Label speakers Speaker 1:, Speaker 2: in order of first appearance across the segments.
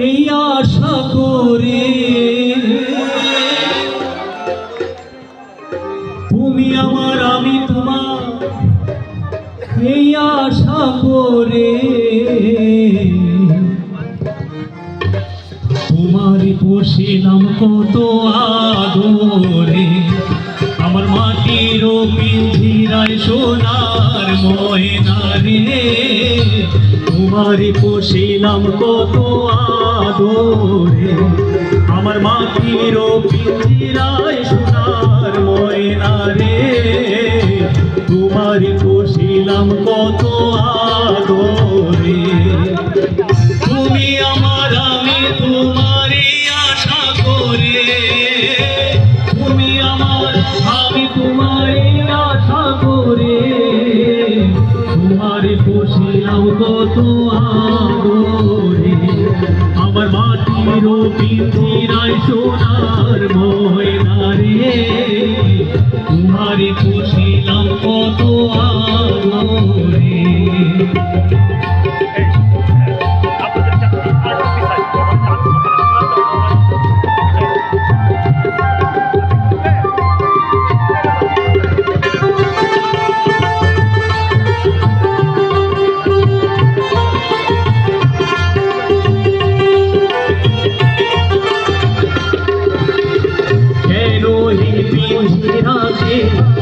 Speaker 1: এই আশা করে তুমি আমার আমি তোমার, এই আশা করে তোমারই বসিলাম কত আদরে। আমার মাটির পিঞ্জিরায় সোনার ময়না রে, তোমারই বসিলাম কত আদরে। আমার মাটির পিঞ্জিরায় সোনার ময়না রে, তোমারই বসিলাম কত আদরে। তুমি আমার আমি তোমারই আশা করে, তুমি আমার আমি তোমারই আশা করে, তোমারই বসিলাম কত আদরে। আমার মাটির পিঞ্জিরায় সোনার ময়না রে, তোমারই বসিলাম কত আদরে।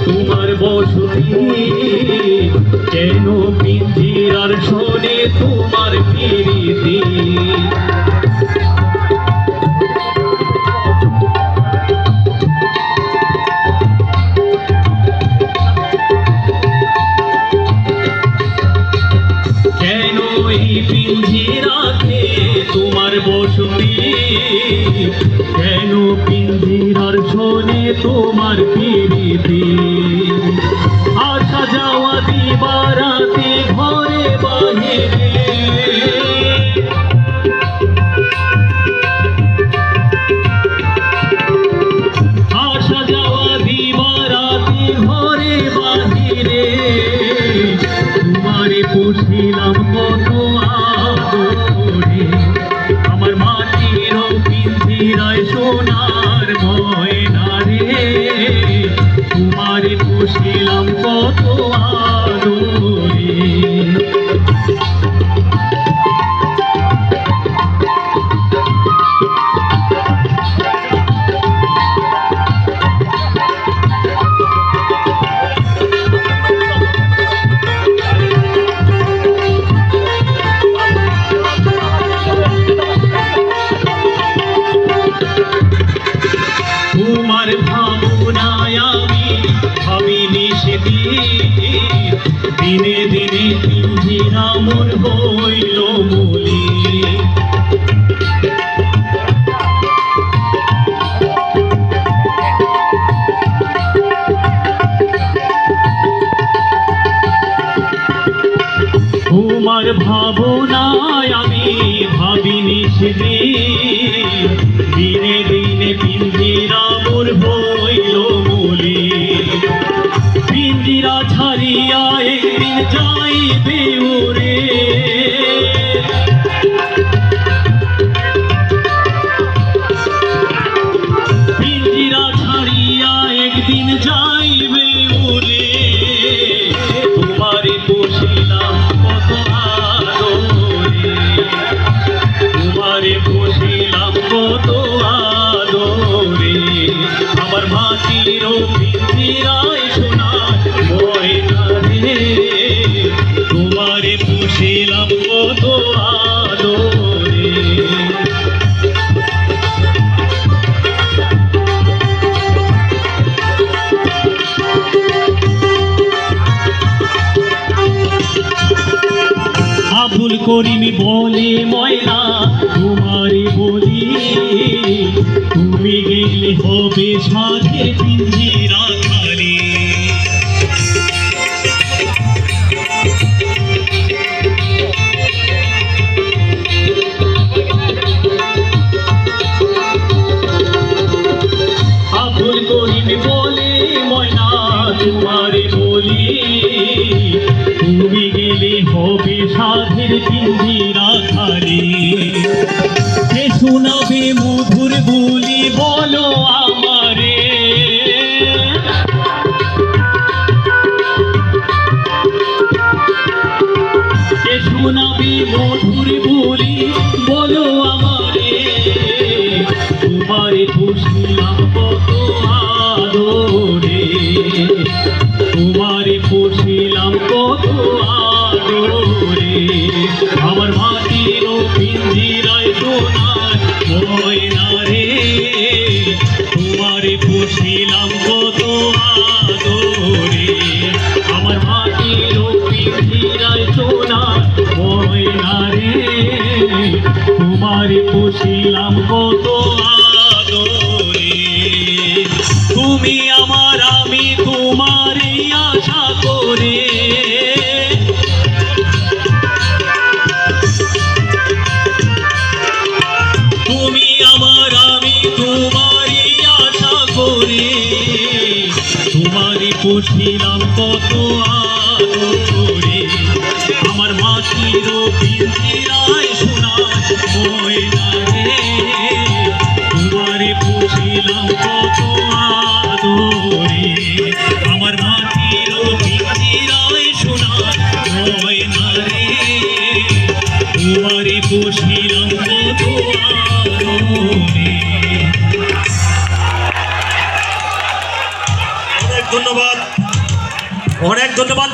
Speaker 1: তোমার বসতি কেন পিঞ্জিরার শোনে তোমার প্রীতি। কেন এই পিঞ্জিরাতে তোমার বসতি, কেন পিঞ্জিরার শোনে তোমার প্রীতি। আসা যাওয়া দিবারাতে ঘরে বাহিরে, আসা যাওয়া দিবারাতে ঘরে বাহিরে, তোমারে বসিলাম কত আদরে। আমার মাটির পিঞ্জিরায় সোনার ময়না রে, তোমারে বসিলাম কত আদরে। তোমার ভাবনায় আমি ভাবিনি সেদিন, দিনে দিনে পিঞ্জিরা মোর হইল মলি। তোমার ভাবনায় আমি ভাবিনি সেদিন, দিনে দিনে পিঞ্জিরা মোর হইল মলি। পিঞ্জিরা ছাড়িয়া একদিন যাইবে ওরে, পিঞ্জিরা ছাড়িয়া একদিন যাইবে ওরে। তোমারে বসিলাম কত আদরে, তোমারে বসিলাম কত আদরে। আমার মাটির পিঞ্জিরায় সোনার ময়না রে, তোমারে বসিলাম কত আদরে। আবুল করিম বলে ময়না তোমারে বলি, তুমি গেলে হবে সাথে পিঞ্জিরা খালি। আবুল করিম বলে ময়না তোমারে বলি, তুমি গেলে হবে সাধের পিঞ্জিরা খালি। মধুর বুলি বলো আমারে, কে শোনাবে মধুর বুলি বলো আমারে, তোমারে পুষিলাম কত আদরে, তোমারে পুষিলাম কত আদরে, আমার মাটির পিঞ্জিরায় সোনার ময়না রে, তোমারে পুষিলাম কত আদরে, আমার মাটির পিঞ্জিরায় সোনার ময়না রে, তোমারে পুষিলাম কত আদরে, তুমি আমার আমি তোমারই আশা করে, তুমি আমার আমি তোমারই আশা করে, তোমারই পুষিলাম কত আদরে, আমার মাটির পিঞ্জিরায় সোনার ময়না রে, তোমারে পুষিলাম কত আদরে, আমার মাটির পিঞ্জিরায় সোনার ময়না রে, তোমারে পুষিলাম কত আদরে।
Speaker 2: অনেক ধন্যবাদ, অনেক ধন্যবাদ।